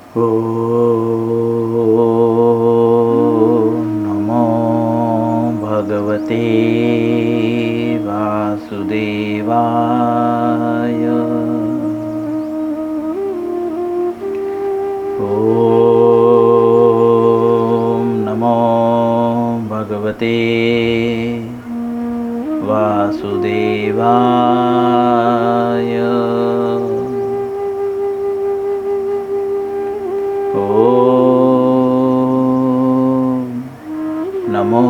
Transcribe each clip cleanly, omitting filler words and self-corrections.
नमो भगवते वासुदेवाय। नमो भगवते वासुदेवाय। नमो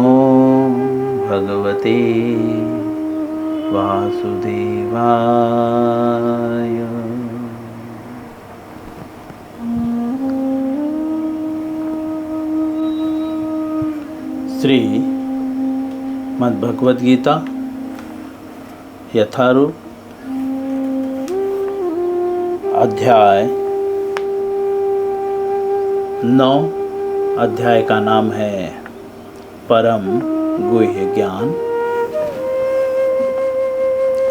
भगवते वासुदेवाय। श्री मद्भगवद गीता यथारूप अध्याय 9। अध्याय का नाम है परम गुह्य ज्ञान।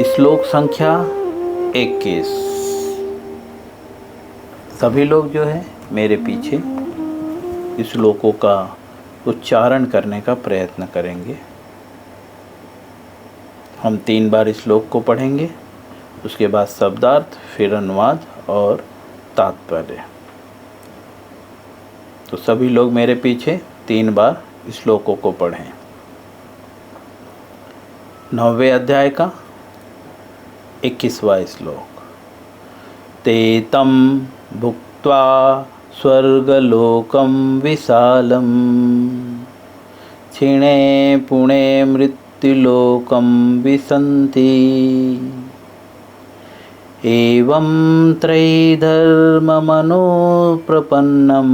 श्लोक संख्या 21। सभी लोग जो है मेरे पीछे श्लोकों का उच्चारण करने का प्रयत्न करेंगे। हम 3 बार श्लोक को पढ़ेंगे, उसके बाद शब्दार्थ, फिर अनुवाद और तात्पर्य। तो सभी लोग मेरे पीछे 3 बार श्लोकों को पढ़ें। 9वें अध्याय का 21वां श्लोक। ते तं भुक्त्वा स्वर्गलोकं विशालं क्षीणे पुणे मृत्युलोकं विशन्ति। एवं त्रैधर्ममनोप्रपन्नं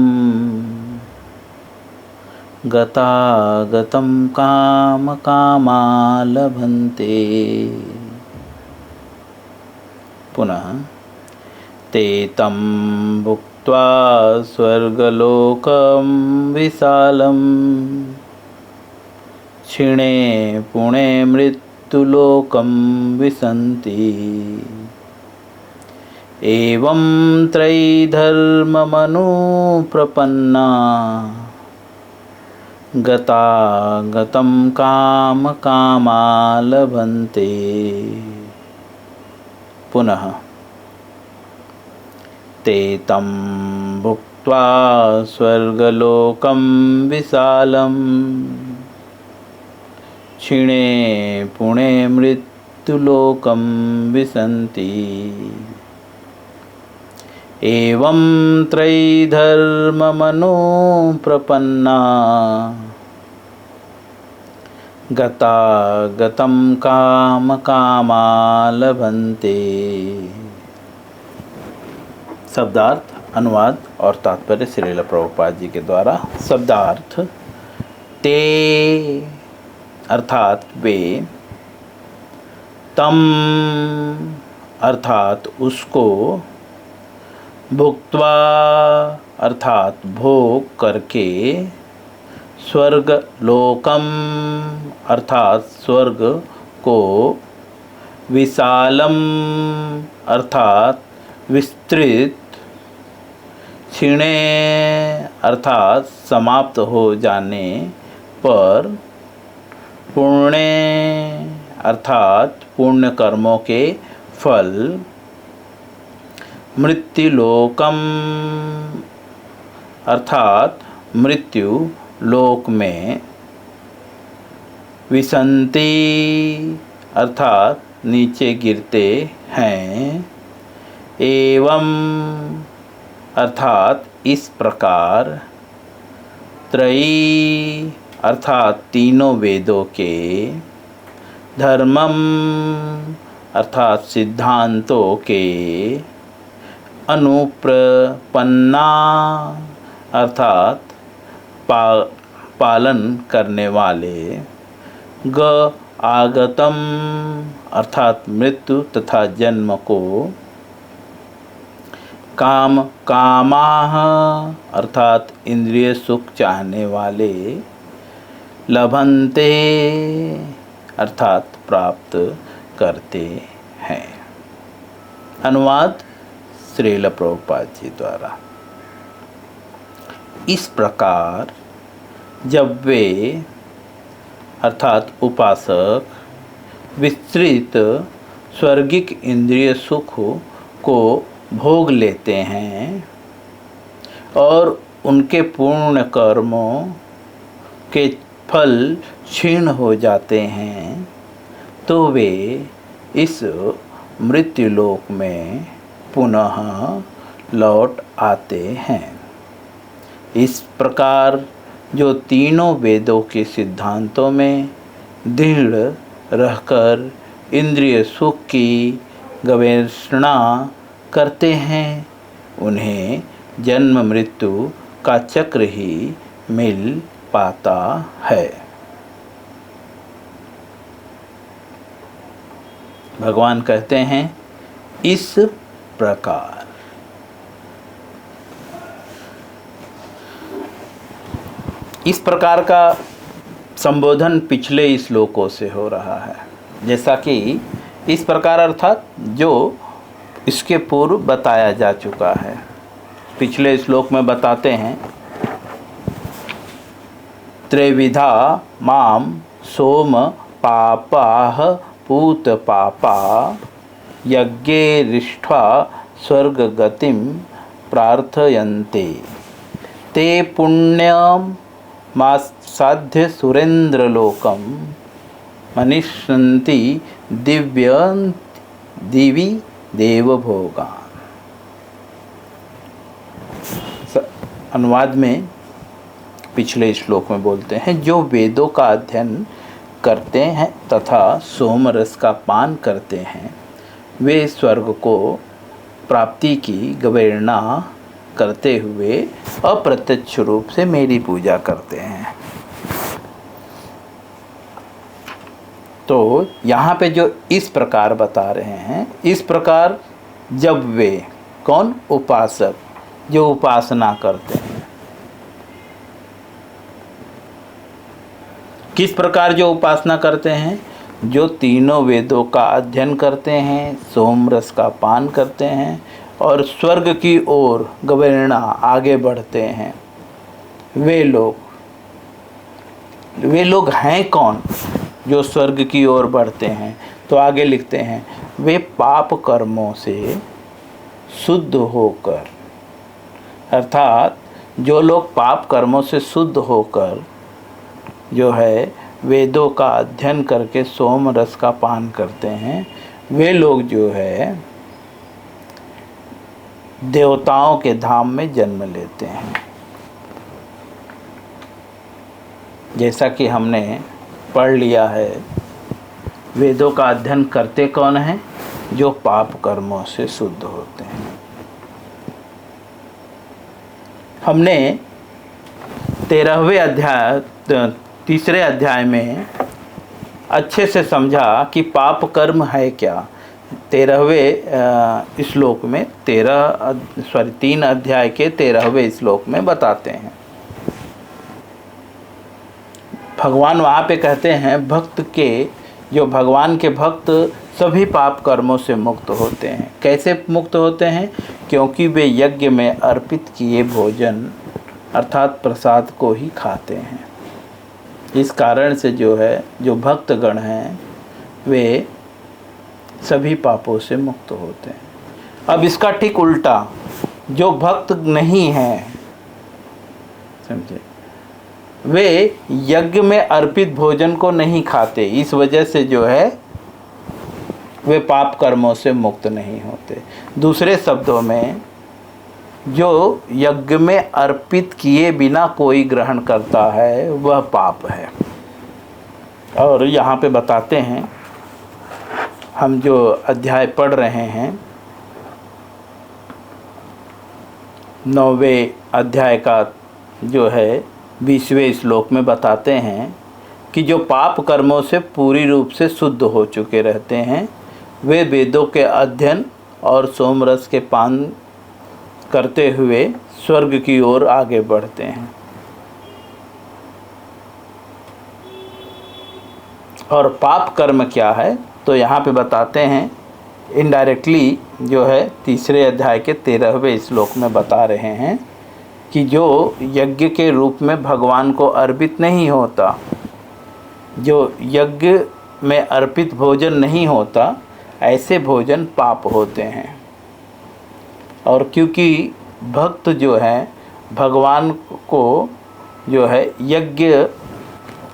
गतागतं कामकामा लभन्ते। पुनः ते तं भुक्त्वा स्वर्गलोकं विशालं क्षीणे पुणे मृत्युलोकं विशन्ति। एवं त्रैधर्ममनोप्रपन्ना गतागतं कामकामा लभन्ते। पुनः ते तं भुक्त्वा स्वर्गलोकं विशालं क्षीणे पुणे मृत्युलोकं विशन्ति। एवं त्रैधर्ममनोप्रपन्ना गतागतं कामकामा लभन्ते। शब्दार्थ, अनुवाद और तात्पर्य श्रील प्रभुपाद जी के द्वारा। शब्दार्थ। ते अर्थात वे, तम अर्थात उसको, भुक्त्वा अर्थात भोग करके, स्वर्ग लोकम अर्थात स्वर्ग को, विशालम अर्थात विस्तृत, क्षीणे अर्थात समाप्त हो जाने पर, पुण्य अर्थात पुण्य कर्मों के फल, मृत्युलोकम अर्थात मृत्यु लोक में, विशन्ति अर्थात नीचे गिरते हैं, एवं अर्थात इस प्रकार, त्रयी अर्थात तीनों वेदों के, धर्मम अर्थात सिद्धांतों के, अनुप्रपन्ना अर्थात पालन करने वाले, ग आगतम अर्थात मृत्यु तथा जन्म को, काम कामाः अर्थात इंद्रिय सुख चाहने वाले, लभन्ते अर्थात प्राप्त करते हैं। अनुवाद श्रील प्रभुपाद जी द्वारा। इस प्रकार जब वे अर्थात उपासक विस्तृत स्वर्गिक इंद्रिय सुख को भोग लेते हैं और उनके पूर्ण कर्मों के फल क्षीण हो जाते हैं तो वे इस मृत्युलोक में पुनः लौट आते हैं। इस प्रकार जो तीनों वेदों के सिद्धांतों में दृढ़ रहकर इंद्रिय सुख की गवेषणा करते हैं उन्हें जन्म मृत्यु का चक्र ही मिल पाता है। भगवान कहते हैं इस प्रकार। इस प्रकार का संबोधन पिछले श्लोकों से हो रहा है, जैसा कि इस प्रकार अर्थात जो इसके पूर्व बताया जा चुका है। पिछले श्लोक में बताते हैं त्रिविधा माम सोम पापाह पूत पापा यज्ञेरिष्ठा स्वर्ग गतिम प्रार्थयन्ते ते पुण्यम मासाध्य सुरेंद्र लोकम मनिष्यन्ति दिवी देवभोगान्। अनुवाद में पिछले श्लोक में बोलते हैं जो वेदों का अध्ययन करते हैं तथा सोमरस का पान करते हैं वे स्वर्ग को प्राप्ति की गवेषणा करते हुए अप्रत्यक्ष रूप से मेरी पूजा करते हैं। तो यहाँ पे जो इस प्रकार बता रहे हैं, इस प्रकार जब वे कौन उपासक जो उपासना करते हैं, किस प्रकार जो उपासना करते हैं, जो तीनों वेदों का अध्ययन करते हैं, सोमरस का पान करते हैं और स्वर्ग की ओर गवेषणा आगे बढ़ते हैं, वे लोग हैं कौन जो स्वर्ग की ओर बढ़ते हैं। तो आगे लिखते हैं वे पाप कर्मों से शुद्ध होकर, अर्थात जो लोग पाप कर्मों से शुद्ध होकर जो है वेदों का अध्ययन करके सोम रस का पान करते हैं, वे लोग जो है देवताओं के धाम में जन्म लेते हैं। जैसा कि हमने पढ़ लिया है, वेदों का अध्ययन करते कौन हैं? जो पाप कर्मों से शुद्ध होते हैं। हमने 13वें अध्याय तीसरे अध्याय में अच्छे से समझा कि पाप कर्म है क्या। 13वें श्लोक में 3 अध्याय के 13वें श्लोक में बताते हैं। भगवान वहाँ पे कहते हैं भक्त के जो भगवान के भक्त सभी पाप कर्मों से मुक्त होते हैं। कैसे मुक्त होते हैं? क्योंकि वे यज्ञ में अर्पित किए भोजन अर्थात प्रसाद को ही खाते हैं। इस कारण से जो है जो भक्तगण हैं वे सभी पापों से मुक्त होते हैं। अब इसका ठीक उल्टा जो भक्त नहीं हैं, समझे, वे यज्ञ में अर्पित भोजन को नहीं खाते, इस वजह से जो है वे पाप कर्मों से मुक्त नहीं होते। दूसरे शब्दों में जो यज्ञ में अर्पित किए बिना कोई ग्रहण करता है वह पाप है। और यहाँ पे बताते हैं, हम जो अध्याय पढ़ रहे हैं 9वें अध्याय का जो है 20वें श्लोक में बताते हैं कि जो पाप कर्मों से पूरी रूप से शुद्ध हो चुके रहते हैं वे वेदों के अध्ययन और सोमरस के पान करते हुए स्वर्ग की ओर आगे बढ़ते हैं। और पाप कर्म क्या है? तो यहाँ पे बताते हैं इनडायरेक्टली जो है 3 अध्याय के 13वें श्लोक में बता रहे हैं कि जो यज्ञ के रूप में भगवान को अर्पित नहीं होता, जो यज्ञ में अर्पित भोजन नहीं होता, ऐसे भोजन पाप होते हैं। और क्योंकि भक्त जो है भगवान को जो है यज्ञ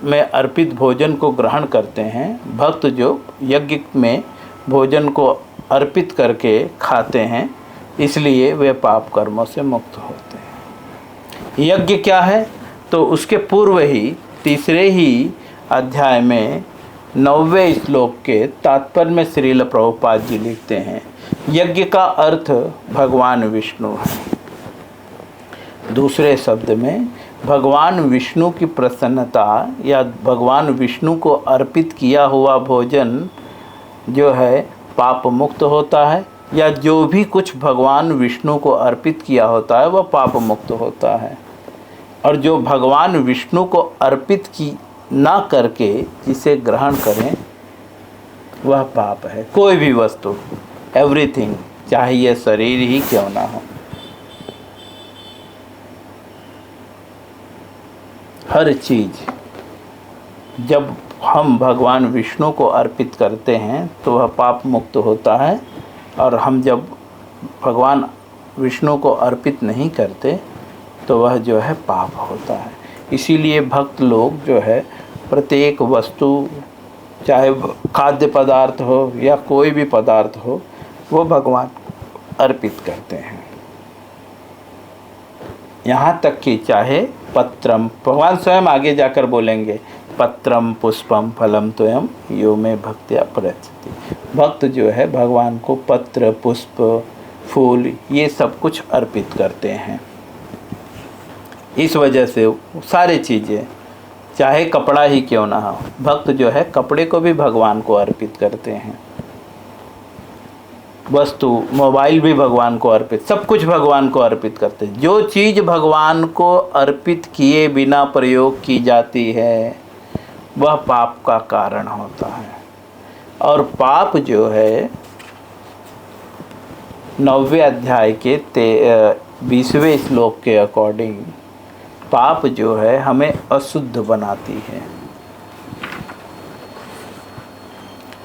में अर्पित भोजन को ग्रहण करते हैं, भक्त जो यज्ञ में भोजन को अर्पित करके खाते हैं, इसलिए वे पाप कर्मों से मुक्त होते हैं। यज्ञ क्या है? तो उसके पूर्व ही तीसरे ही अध्याय में 9वें श्लोक के तात्पर्य में श्रील प्रभुपाद जी लिखते हैं, यज्ञ का अर्थ भगवान विष्णु है। दूसरे शब्द में भगवान विष्णु की प्रसन्नता या भगवान विष्णु को अर्पित किया हुआ भोजन जो है पाप मुक्त होता है, या जो भी कुछ भगवान विष्णु को अर्पित किया होता है वह पाप मुक्त होता है। और जो भगवान विष्णु को अर्पित की ना करके जिसे ग्रहण करें वह पाप है। कोई भी वस्तु, एवरीथिंग, चाहे यह शरीर ही क्यों ना हो, हर चीज जब हम भगवान विष्णु को अर्पित करते हैं तो वह पाप मुक्त होता है, और हम जब भगवान विष्णु को अर्पित नहीं करते तो वह जो है पाप होता है। इसीलिए भक्त लोग जो है प्रत्येक वस्तु, चाहे खाद्य पदार्थ हो या कोई भी पदार्थ हो, वो भगवान अर्पित करते हैं। यहाँ तक कि चाहे पत्रम, भगवान स्वयं आगे जाकर बोलेंगे, पत्रम पुष्पम फलम त्वयं यो में भक्त्या प्रयच्छति। भक्त जो है भगवान को पत्र, पुष्प, फूल ये सब कुछ अर्पित करते हैं। इस वजह से सारे चीज़ें, चाहे कपड़ा ही क्यों ना हो, भक्त जो है कपड़े को भी भगवान को अर्पित करते हैं। वस्तु, मोबाइल भी भगवान को अर्पित, सब कुछ भगवान को अर्पित करते हैं। जो चीज़ भगवान को अर्पित किए बिना प्रयोग की जाती है वह पाप का कारण होता है। और पाप जो है 9वें अध्याय के 20वें श्लोक के अकॉर्डिंग, पाप जो है हमें अशुद्ध बनाती है,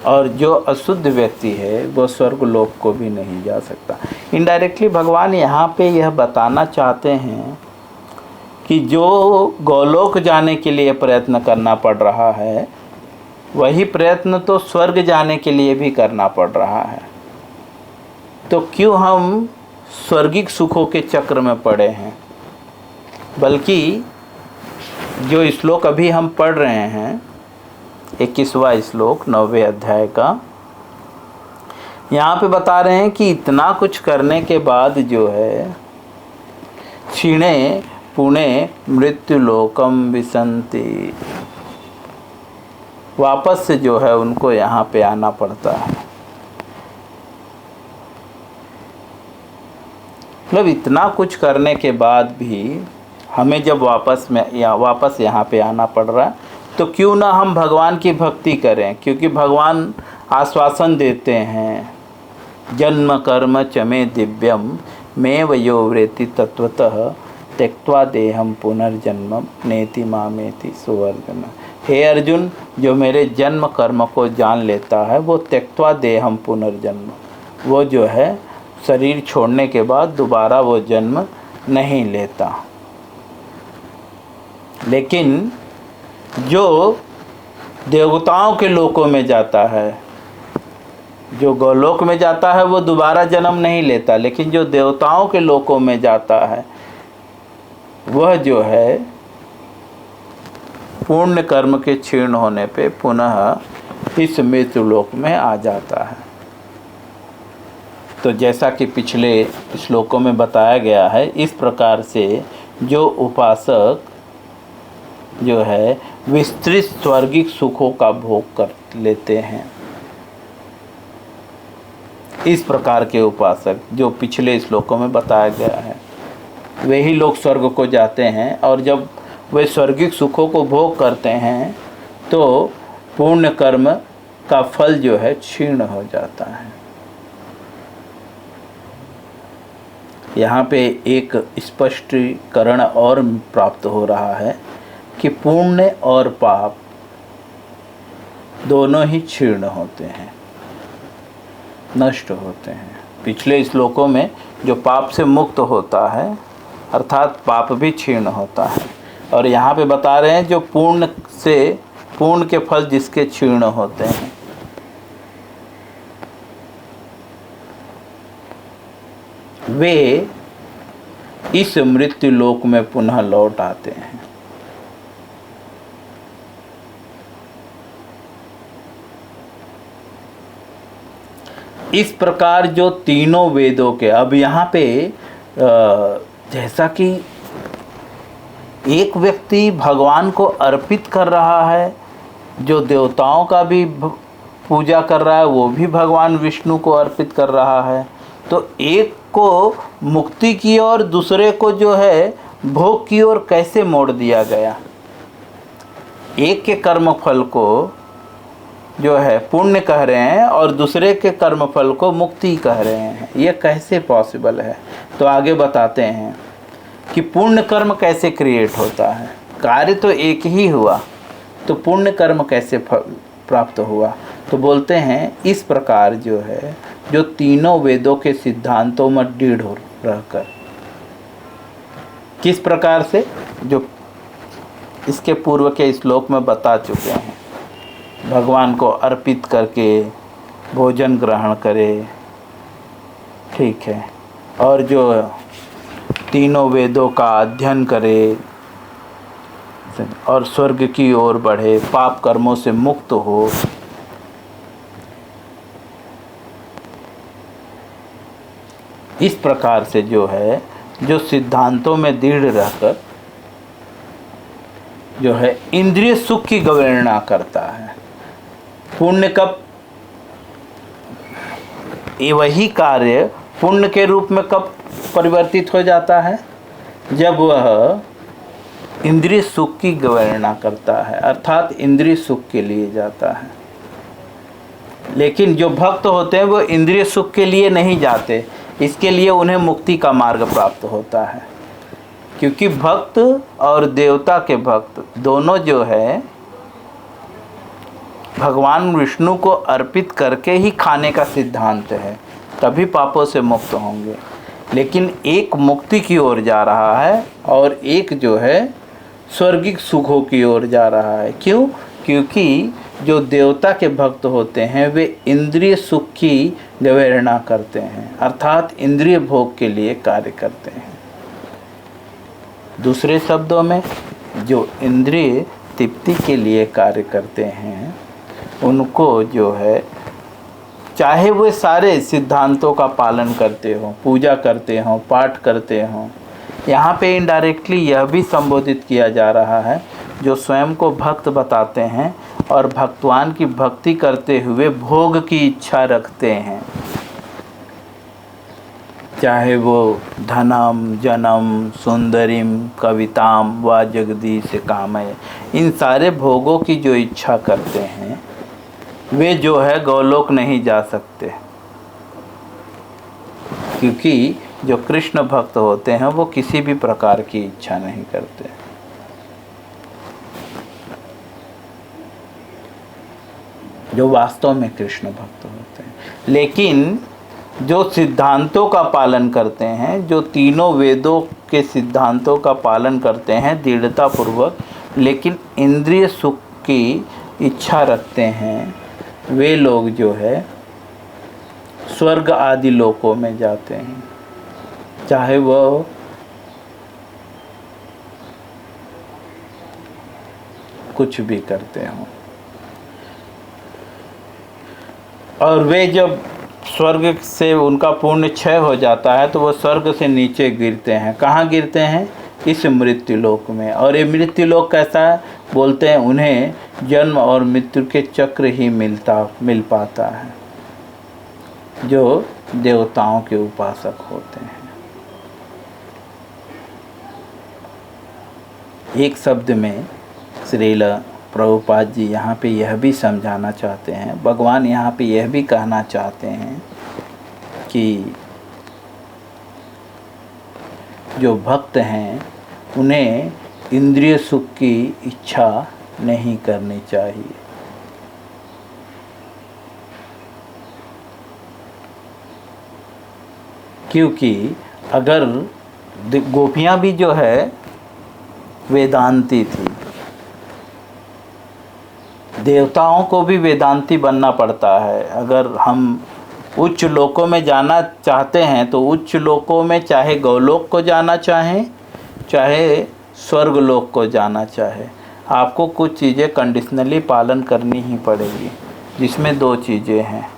और जो अशुद्ध व्यक्ति है वो स्वर्ग लोक को भी नहीं जा सकता। इनडायरेक्टली भगवान यहाँ पे यह बताना चाहते हैं कि जो गोलोक जाने के लिए प्रयत्न करना पड़ रहा है, वही प्रयत्न तो स्वर्ग जाने के लिए भी करना पड़ रहा है। तो क्यों हम स्वर्गिक सुखों के चक्र में पड़े हैं? बल्कि जो श्लोक अभी हम पढ़ रहे हैं, 21वां श्लोक 9वें अध्याय का, यहाँ पे बता रहे हैं कि इतना कुछ करने के बाद जो है क्षीणे पुणे मृत्युलोकम विसंति, वापस से जो है उनको यहाँ पे आना पड़ता है। मतलब इतना कुछ करने के बाद भी हमें जब वापस यहाँ पे आना पड़ रहा है, तो क्यों ना हम भगवान की भक्ति करें, क्योंकि भगवान आश्वासन देते हैं, जन्म कर्म चमे दिव्यम मे वयो वृत्ति तत्वतः त्यक्त्वा देहम पुनर्जन्म नेति मामेति सुवर्धन। हे अर्जुन, जो मेरे जन्म कर्म को जान लेता है वो त्यक्त्वा देहम पुनर्जन्म, वो जो है शरीर छोड़ने के बाद दोबारा वो जन्म नहीं लेता। लेकिन जो देवताओं के लोकों में जाता है, जो गोलोक में जाता है वो दोबारा जन्म नहीं लेता, लेकिन जो देवताओं के लोकों में जाता है वह जो है पूर्ण कर्म के क्षीण होने पे पुनः इस मृत्यु लोक में आ जाता है। तो जैसा कि पिछले श्लोकों में बताया गया है, इस प्रकार से जो उपासक जो है विस्तृत स्वर्गिक सुखों का भोग कर लेते हैं, इस प्रकार के उपासक जो पिछले श्लोकों में बताया गया है, वही लोग स्वर्ग को जाते हैं। और जब वे स्वर्गिक सुखों को भोग करते हैं तो पूर्ण कर्म का फल जो है क्षीण हो जाता है। यहाँ पे एक स्पष्टीकरण और प्राप्त हो रहा है कि पुण्य और पाप दोनों ही क्षीण होते हैं, नष्ट होते हैं। पिछले श्लोकों में जो पाप से मुक्त होता है अर्थात पाप भी क्षीण होता है, और यहाँ पे बता रहे हैं जो पुण्य के फल जिसके क्षीण होते हैं, वे इस मृत्यु लोक में पुनः लौट आते हैं। इस प्रकार जो तीनों वेदों के, अब यहाँ पे जैसा कि एक व्यक्ति भगवान को अर्पित कर रहा है, जो देवताओं का भी पूजा कर रहा है वो भी भगवान विष्णु को अर्पित कर रहा है, तो एक को मुक्ति की और दूसरे को जो है भोग की ओर कैसे मोड़ दिया गया। एक के कर्म फल को जो है पुण्य कह रहे हैं और दूसरे के कर्म फल को मुक्ति कह रहे हैं, ये कैसे पॉसिबल है। तो आगे बताते हैं कि पुण्य कर्म कैसे क्रिएट होता है। कार्य तो एक ही हुआ, तो पुण्य कर्म कैसे प्राप्त हुआ। तो बोलते हैं इस प्रकार जो है, जो तीनों वेदों के सिद्धांतों में दृढ़ रहकर, किस प्रकार से, जो इसके पूर्व के श्लोक में बता चुके हैं, भगवान को अर्पित करके भोजन ग्रहण करे, ठीक है, और जो तीनों वेदों का अध्ययन करे और स्वर्ग की ओर बढ़े, पाप कर्मों से मुक्त हो। इस प्रकार से जो है, जो सिद्धांतों में दृढ़ रहकर जो है इंद्रिय सुख की गणना करता है। पुण्य कब, ये वही कार्य पुण्य के रूप में कब परिवर्तित हो जाता है, जब वह इंद्रिय सुख की गणना करता है, अर्थात इंद्रिय सुख के लिए जाता है। लेकिन जो भक्त होते हैं वो इंद्रिय सुख के लिए नहीं जाते, इसके लिए उन्हें मुक्ति का मार्ग प्राप्त होता है। क्योंकि भक्त और देवता के भक्त दोनों जो है भगवान विष्णु को अर्पित करके ही खाने का सिद्धांत है, तभी पापों से मुक्त होंगे। लेकिन एक मुक्ति की ओर जा रहा है और एक जो है स्वर्गिक सुखों की ओर जा रहा है। क्यों? क्योंकि जो देवता के भक्त होते हैं वे इंद्रिय सुख की गणना करते हैं, अर्थात इंद्रिय भोग के लिए कार्य करते हैं। दूसरे शब्दों में जो इंद्रिय तृप्ति के लिए कार्य करते हैं उनको जो है, चाहे वे सारे सिद्धांतों का पालन करते हो, पूजा करते हो, पाठ करते हो, यहाँ पे इनडायरेक्टली यह भी संबोधित किया जा रहा है जो स्वयं को भक्त बताते हैं और भगवान की भक्ति करते हुए भोग की इच्छा रखते हैं, चाहे वो धनम जनम सुंदरीम कविताम व जगदीश कामय, इन सारे भोगों की जो इच्छा करते हैं वे जो है गौलोक नहीं जा सकते। क्योंकि जो कृष्ण भक्त होते हैं वो किसी भी प्रकार की इच्छा नहीं करते। जो वास्तव में कृष्ण भक्त होते हैं, लेकिन जो सिद्धांतों का पालन करते हैं, जो तीनों वेदों के सिद्धांतों का पालन करते हैं दृढ़ता पूर्वक, लेकिन इंद्रिय सुख की इच्छा रखते हैं, वे लोग जो है स्वर्ग आदि लोकों में जाते हैं, चाहे वह कुछ भी करते हों। और वे जब स्वर्ग से उनका पुण्य क्षय हो जाता है तो वो स्वर्ग से नीचे गिरते हैं। कहाँ गिरते हैं? इस मृत्यु लोक में। और ये मृत्यु लोक कैसा है? बोलते हैं उन्हें जन्म और मृत्यु के चक्र ही मिल पाता है, जो देवताओं के उपासक होते हैं। एक शब्द में श्रील प्रभुपाद जी यहाँ पे यह भी समझाना चाहते हैं, भगवान यहाँ पे यह भी कहना चाहते हैं कि जो भक्त हैं उन्हें इंद्रिय सुख की इच्छा नहीं करनी चाहिए। क्योंकि अगर गोपियाँ भी जो है वेदांती थी, देवताओं को भी वेदांती बनना पड़ता है। अगर हम उच्च लोकों में जाना चाहते हैं तो उच्च लोकों में चाहे गौलोक को जाना चाहें चाहे स्वर्ग लोक को जाना चाहे, आपको कुछ चीज़ें कंडीशनली पालन करनी ही पड़ेगी, जिसमें 2 चीज़ें हैं।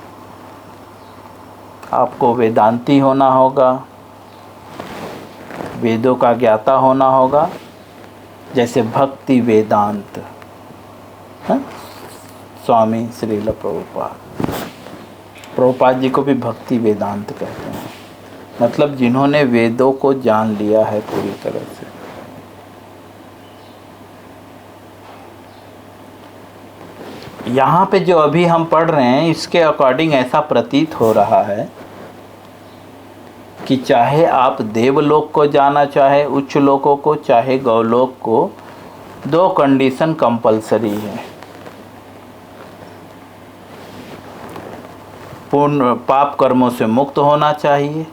आपको वेदांती होना होगा, वेदों का ज्ञाता होना होगा, जैसे भक्ति वेदांत, स्वामी श्रील प्रभुपाद जी को भी भक्ति वेदांत कहते हैं, मतलब जिन्होंने वेदों को जान लिया है पूरी तरह से। यहाँ पे जो अभी हम पढ़ रहे हैं इसके अकॉर्डिंग ऐसा प्रतीत हो रहा है कि चाहे आप देवलोक को जाना चाहे उच्च लोकों को चाहे गौलोक को, 2 कंडीशन कंपलसरी है। पूर्ण पाप कर्मों से मुक्त होना चाहिए,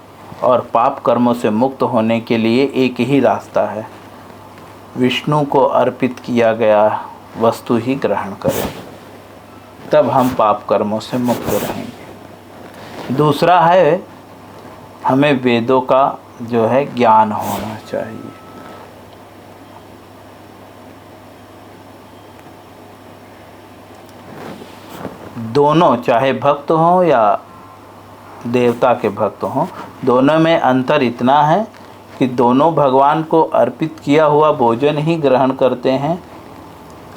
और पाप कर्मों से मुक्त होने के लिए एक ही रास्ता है, विष्णु को अर्पित किया गया वस्तु ही ग्रहण करें, तब हम पाप कर्मों से मुक्त रहेंगे। दूसरा है, हमें वेदों का जो है ज्ञान होना चाहिए। दोनों, चाहे भक्त हों या देवता के भक्त हों, दोनों में अंतर इतना है कि दोनों भगवान को अर्पित किया हुआ भोजन ही ग्रहण करते हैं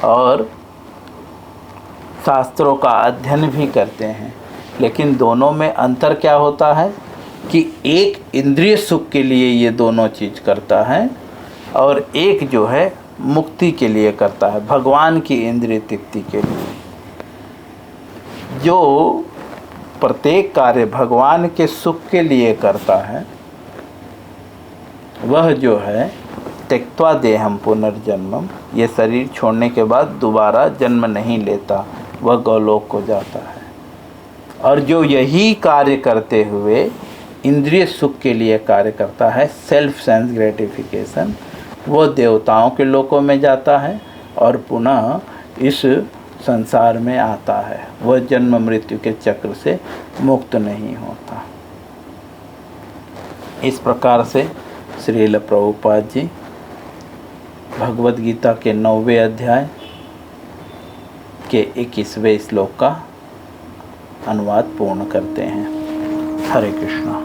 और शास्त्रों का अध्ययन भी करते हैं। लेकिन दोनों में अंतर क्या होता है कि एक इंद्रिय सुख के लिए ये दोनों चीज़ करता है और एक जो है मुक्ति के लिए करता है, भगवान की इंद्रिय तृप्ति के लिए। जो प्रत्येक कार्य भगवान के सुख के लिए करता है वह जो है त्यक्त्वा देहम पुनर्जन्मम, ये शरीर छोड़ने के बाद दोबारा जन्म नहीं लेता, वह गौलोक को जाता है। और जो यही कार्य करते हुए इंद्रिय सुख के लिए कार्य करता है, सेल्फ सेंस ग्रेटिफिकेशन, वो देवताओं के लोकों में जाता है और पुनः इस संसार में आता है, वह जन्म मृत्यु के चक्र से मुक्त नहीं होता। इस प्रकार से श्रील प्रभुपाद जी भगवद गीता के 9वें अध्याय के 21वें श्लोक का अनुवाद पूर्ण करते हैं। हरे कृष्णा।